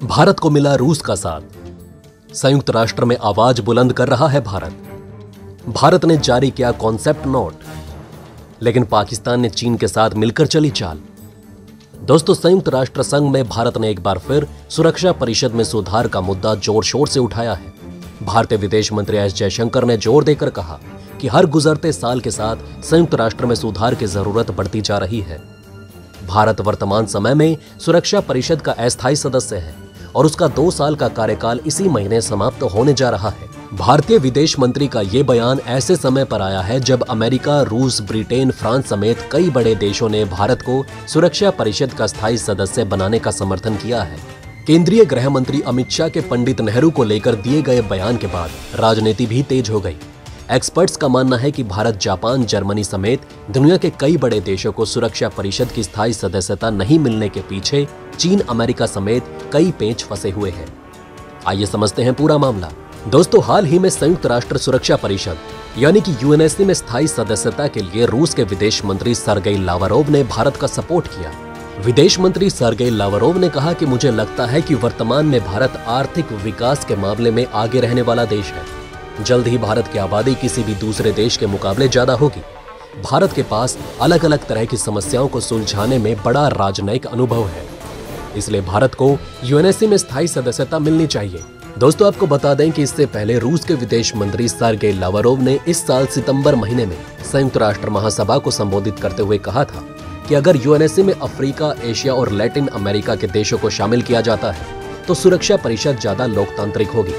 भारत को मिला रूस का साथ। संयुक्त राष्ट्र में आवाज बुलंद कर रहा है भारत ने जारी किया कॉन्सेप्ट नोट, लेकिन पाकिस्तान ने चीन के साथ मिलकर चली चाल। दोस्तों, संयुक्त राष्ट्र संघ में भारत ने एक बार फिर सुरक्षा परिषद में सुधार का मुद्दा जोर शोर से उठाया है। भारतीय विदेश मंत्री एस जयशंकर ने जोर देकर कहा कि हर गुजरते साल के साथ संयुक्त राष्ट्र में सुधार की जरूरत बढ़ती जा रही है। भारत वर्तमान समय में सुरक्षा परिषद का अस्थायी सदस्य है और उसका 2 साल का कार्यकाल इसी महीने समाप्त होने जा रहा है। भारतीय विदेश मंत्री का ये बयान ऐसे समय पर आया है जब अमेरिका, रूस, ब्रिटेन, फ्रांस समेत कई बड़े देशों ने भारत को सुरक्षा परिषद का स्थायी सदस्य बनाने का समर्थन किया है। केंद्रीय गृह मंत्री अमित शाह के पंडित नेहरू को लेकर दिए गए बयान के बाद राजनीति भी तेज हो गई। एक्सपर्ट्स का मानना है कि भारत, जापान, जर्मनी समेत दुनिया के कई बड़े देशों को सुरक्षा परिषद की स्थायी सदस्यता नहीं मिलने के पीछे चीन, अमेरिका समेत कई पेंच फंसे हुए हैं। आइए समझते हैं पूरा मामला। दोस्तों, हाल ही में संयुक्त राष्ट्र सुरक्षा परिषद यानी कि यूएनएससी में स्थायी सदस्यता के लिए रूस के विदेश मंत्री सर्गेई लावरोव ने भारत का सपोर्ट किया। विदेश मंत्री सर्गेई लावरोव ने कहा कि मुझे लगता है कि वर्तमान में भारत आर्थिक विकास के मामले में आगे रहने वाला देश है। जल्द ही भारत की आबादी किसी भी दूसरे देश के मुकाबले ज्यादा होगी। भारत के पास अलग अलग तरह की समस्याओं को सुलझाने में बड़ा राजनयिक अनुभव है, इसलिए भारत को यूएनएससी में स्थायी सदस्यता मिलनी चाहिए। दोस्तों, आपको बता दें कि इससे पहले रूस के विदेश मंत्री सर्गेई लावरोव ने इस साल सितंबर महीने में संयुक्त राष्ट्र महासभा को संबोधित करते हुए कहा था कि अगर यूएनएससी में अफ्रीका, एशिया और लैटिन अमेरिका के देशों को शामिल किया जाता है तो सुरक्षा परिषद ज्यादा लोकतांत्रिक होगी।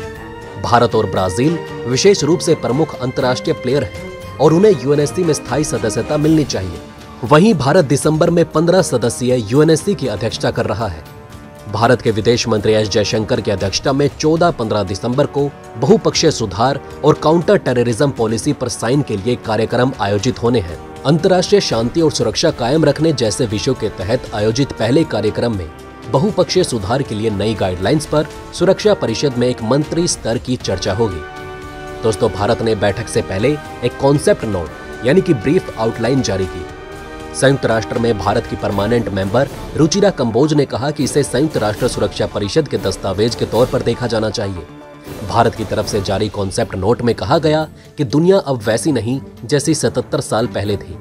भारत और ब्राजील विशेष रूप से प्रमुख अंतर्राष्ट्रीय प्लेयर हैं और उन्हें यूएनएससी में स्थायी सदस्यता मिलनी चाहिए। वहीं भारत दिसंबर में 15 सदस्यीय यूएनएससी की अध्यक्षता कर रहा है। भारत के विदेश मंत्री एस जयशंकर की अध्यक्षता में 14-15 दिसंबर को बहुपक्षीय सुधार और काउंटर टेररिज्म पॉलिसी पर साइन के लिए कार्यक्रम आयोजित होने हैं। अंतर्राष्ट्रीय शांति और सुरक्षा कायम रखने जैसे विषयों के तहत आयोजित पहले कार्यक्रम में बहुपक्षीय सुधार के लिए नई गाइडलाइंस पर सुरक्षा परिषद में एक मंत्री स्तर की चर्चा होगी। दोस्तों, भारत ने बैठक से पहले एक कॉन्सेप्ट नोट यानी कि ब्रीफ आउटलाइन जारी की। संयुक्त राष्ट्र में भारत की परमानेंट मेंबर रुचिरा कंबोज ने कहा कि इसे संयुक्त राष्ट्र सुरक्षा परिषद के दस्तावेज के तौर पर देखा जाना चाहिए। भारत की तरफ से जारी कॉन्सेप्ट नोट में कहा गया कि दुनिया अब वैसी नहीं जैसी 77 साल पहले थी।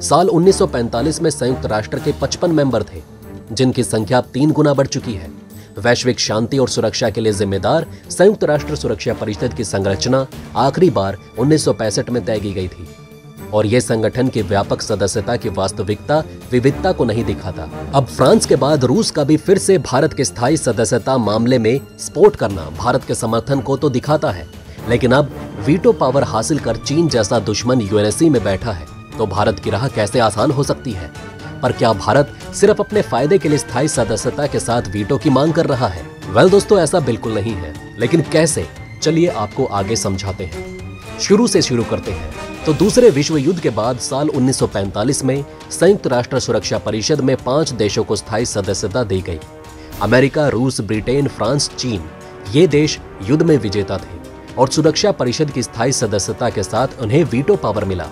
साल 1945 में संयुक्त राष्ट्र के 55 मेंबर थे, जिनकी संख्या 3 गुना बढ़ चुकी है। वैश्विक शांति और सुरक्षा के लिए जिम्मेदार संयुक्त राष्ट्र सुरक्षा परिषद की संरचना आखिरी बार 1965 में तय की गई थी और यह संगठन की व्यापक सदस्यता की वास्तविकता विविधता को नहीं दिखाता। अब फ्रांस के बाद रूस का भी फिर से भारत के स्थायी सदस्यता मामले में सपोर्ट करना भारत के समर्थन को तो दिखाता है, लेकिन अब वीटो पावर हासिल कर चीन जैसा दुश्मन यूएनएससी में बैठा है तो भारत की राह कैसे आसान हो सकती है? पर क्या भारत सिर्फ अपने फायदे के लिए स्थायी सदस्यता के साथ वीटो की मांग कर रहा है? वेल दोस्तों, ऐसा बिल्कुल नहीं है, लेकिन कैसे? चलिए आपको आगे समझाते हैं। शुरू से शुरू करते हैं। तो दूसरे विश्व युद्ध के बाद साल 1945 में संयुक्त राष्ट्र सुरक्षा परिषद में 5 देशों को स्थायी सदस्यता दी गई। अमेरिका, रूस, ब्रिटेन, फ्रांस, चीन ये देश युद्ध में विजेता थे और सुरक्षा परिषद की स्थायी सदस्यता के साथ उन्हें वीटो पावर मिला।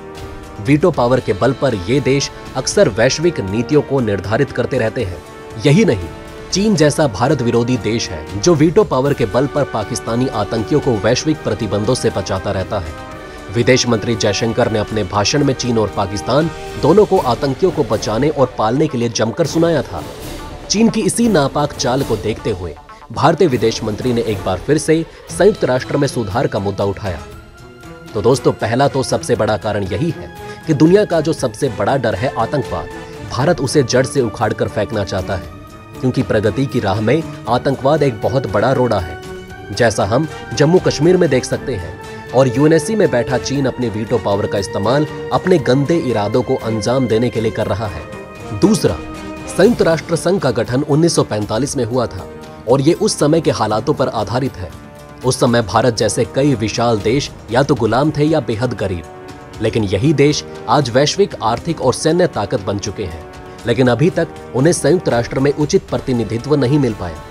वीटो पावर के बल पर ये देश अक्सर वैश्विक नीतियों को निर्धारित करते रहते हैं। यही नहीं, चीन जैसा भारत विरोधी देश है जो वीटो पावर के बल पर पाकिस्तानी आतंकियों को वैश्विक प्रतिबंधों से बचाता रहता है। विदेश मंत्री जयशंकर ने अपने भाषण में चीन और पाकिस्तान दोनों को आतंकियों को बचाने और पालने के लिए जमकर सुनाया था। चीन की इसी नापाक चाल को देखते हुए भारतीय विदेश मंत्री ने एक बार फिर से संयुक्त राष्ट्र में सुधार का मुद्दा उठाया। तो दोस्तों, पहला तो सबसे बड़ा कारण यही है कि दुनिया का जो सबसे बड़ा डर है आतंकवाद, भारत उसे जड़ से उखाड़कर फेंकना चाहता है, क्योंकि प्रगति की राह में आतंकवाद एक बहुत बड़ा रोड़ा है, जैसा हम जम्मू कश्मीर में देख सकते हैं। और यूएनएससी में बैठा चीन अपने वीटो पावर का इस्तेमाल अपने गंदे इरादों को अंजाम देने के लिए कर रहा है। दूसरा, संयुक्त राष्ट्र संघ का गठन 1945 में हुआ था और ये उस समय के हालातों पर आधारित है। उस समय भारत जैसे कई विशाल देश या तो गुलाम थे या बेहद गरीब, लेकिन यही देश आज वैश्विक आर्थिक और सैन्य ताकत बन चुके हैं, लेकिन अभी तक उन्हें संयुक्त राष्ट्र में उचित प्रतिनिधित्व नहीं मिल पाया।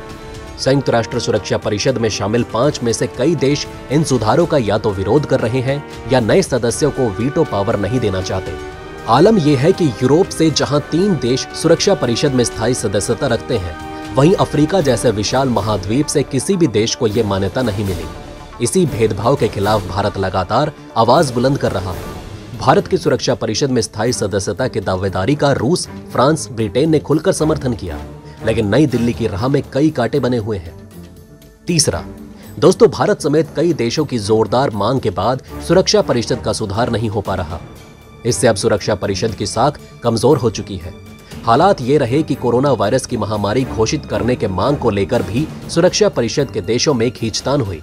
संयुक्त राष्ट्र सुरक्षा परिषद में शामिल 5 में से कई देश इन सुधारों का या तो विरोध कर रहे हैं या नए सदस्यों को वीटो पावर नहीं देना चाहते। आलम यह है कि यूरोप से जहां 3 देश सुरक्षा परिषद में स्थायी सदस्यता रखते हैं, वहीं अफ्रीका जैसे विशाल महाद्वीप से किसी भी देश को यह मान्यता नहीं मिली। इसी भेदभाव के खिलाफ भारत लगातार आवाज बुलंद कर रहा है। भारत की सुरक्षा परिषद में स्थायी सदस्यता की दावेदारी का रूस, फ्रांस, ब्रिटेन ने खुलकर समर्थन किया, लेकिन नई दिल्ली की राह में कई कांटे बने हुए हैं। तीसरा, दोस्तों, भारत समेत कई देशों की जोरदार मांग के बाद सुरक्षा परिषद का सुधार नहीं हो पा रहा। इससे अब सुरक्षा परिषद की साख कमजोर हो चुकी है। हालात ये रहे कि कोरोना वायरस की महामारी घोषित करने के मांग को लेकर भी सुरक्षा परिषद के देशों में खींचतान हुई।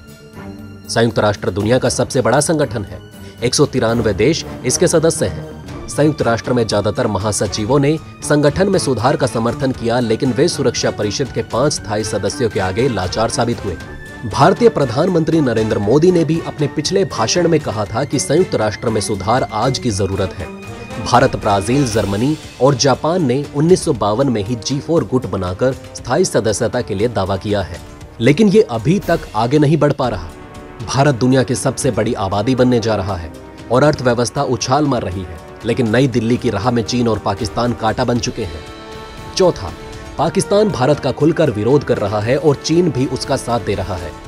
संयुक्त राष्ट्र दुनिया का सबसे बड़ा संगठन है। 193 देश इसके सदस्य हैं। संयुक्त राष्ट्र में ज्यादातर महासचिवों ने संगठन में सुधार का समर्थन किया, लेकिन वे सुरक्षा परिषद के 5 स्थायी सदस्यों के आगे लाचार साबित हुए। भारतीय प्रधानमंत्री नरेंद्र मोदी ने भी अपने पिछले भाषण में कहा था कि संयुक्त राष्ट्र में सुधार आज की जरूरत है। भारत, ब्राजील, जर्मनी और जापान ने 1952 में ही G4 गुट बनाकर स्थायी सदस्यता के लिए दावा किया है, लेकिन ये अभी तक आगे नहीं बढ़ पा रहा। भारत दुनिया की सबसे बड़ी आबादी बनने जा रहा है और अर्थव्यवस्था उछाल मार रही है, लेकिन नई दिल्ली की राह में चीन और पाकिस्तान कांटा बन चुके हैं। चौथा, पाकिस्तान भारत का खुलकर विरोध कर रहा है और चीन भी उसका साथ दे रहा है।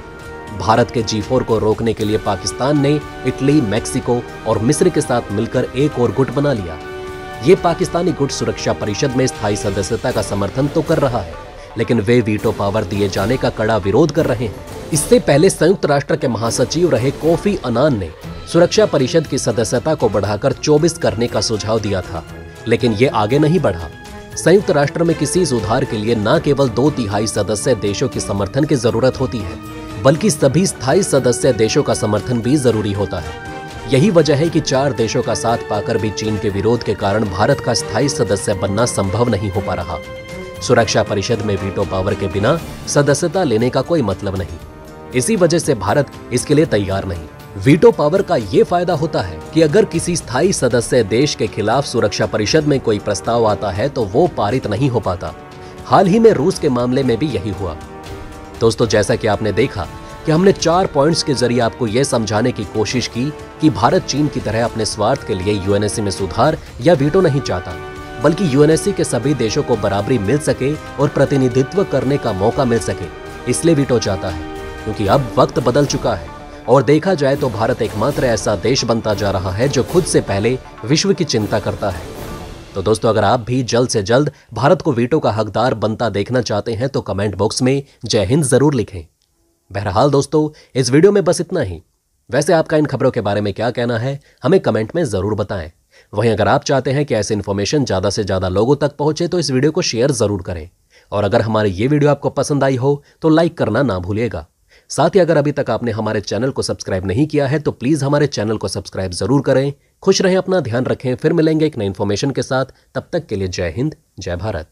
भारत के G4 को रोकने के लिए पाकिस्तान ने इटली, मैक्सिको और मिस्र के साथ मिलकर एक और गुट बना लिया। ये पाकिस्तानी गुट सुरक्षा परिषद में स्थायी सदस्यता का समर्थन तो कर रहा है, लेकिन वे वीटो पावर दिए जाने का कड़ा विरोध कर रहे हैं। इससे पहले संयुक्त राष्ट्र के महासचिव रहे कोफी अन्नान ने सुरक्षा परिषद की सदस्यता को बढ़ाकर 24 करने का सुझाव दिया था, लेकिन ये आगे नहीं बढ़ा। संयुक्त राष्ट्र में किसी सुधार के लिए न केवल 2/3 सदस्य देशों की समर्थन की जरूरत होती है, बल्कि सभी स्थायी सदस्य देशों का समर्थन भी जरूरी होता है। यही वजह है कि 4 देशों का साथ पाकर भी चीन के विरोध के कारण भारत का स्थायी सदस्य बनना संभव नहीं हो पा रहा। सुरक्षा परिषद में वीटो पावर के बिना सदस्यता लेने का कोई मतलब नहीं। इसी वजह से भारत इसके लिए तैयार नहीं। वीटो पावर का ये फायदा होता है कि अगर किसी स्थायी सदस्य देश के खिलाफ सुरक्षा परिषद में कोई प्रस्ताव आता है तो वो पारित नहीं हो पाता। हाल ही में रूस के मामले में भी यही हुआ। दोस्तों, जैसा कि आपने देखा कि हमने 4 पॉइंट्स के जरिए आपको यह समझाने की कोशिश की कि भारत चीन की तरह अपने स्वार्थ के लिए यूएनएससी में सुधार या वीटो नहीं चाहता, बल्कि यूएनएससी के सभी देशों को बराबरी मिल सके और प्रतिनिधित्व करने का मौका मिल सके, इसलिए वीटो चाहता है। क्योंकि अब वक्त बदल चुका है और देखा जाए तो भारत एकमात्र ऐसा देश बनता जा रहा है जो खुद से पहले विश्व की चिंता करता है। तो दोस्तों, अगर आप भी जल्द से जल्द भारत को वीटो का हकदार बनता देखना चाहते हैं तो कमेंट बॉक्स में जय हिंद जरूर लिखें। बहरहाल दोस्तों, इस वीडियो में बस इतना ही। वैसे आपका इन खबरों के बारे में क्या कहना है, हमें कमेंट में जरूर बताएं। वहीं अगर आप चाहते हैं कि ऐसे इन्फॉर्मेशन ज्यादा से ज्यादा लोगों तक पहुंचे तो इस वीडियो को शेयर जरूर करें। और अगर हमारी ये वीडियो आपको पसंद आई हो तो लाइक करना ना भूलिएगा। साथ ही अगर अभी तक आपने हमारे चैनल को सब्सक्राइब नहीं किया है तो प्लीज हमारे चैनल को सब्सक्राइब जरूर करें। खुश रहें, अपना ध्यान रखें। फिर मिलेंगे एक नई इन्फॉर्मेशन के साथ। तब तक के लिए जय हिंद, जय भारत।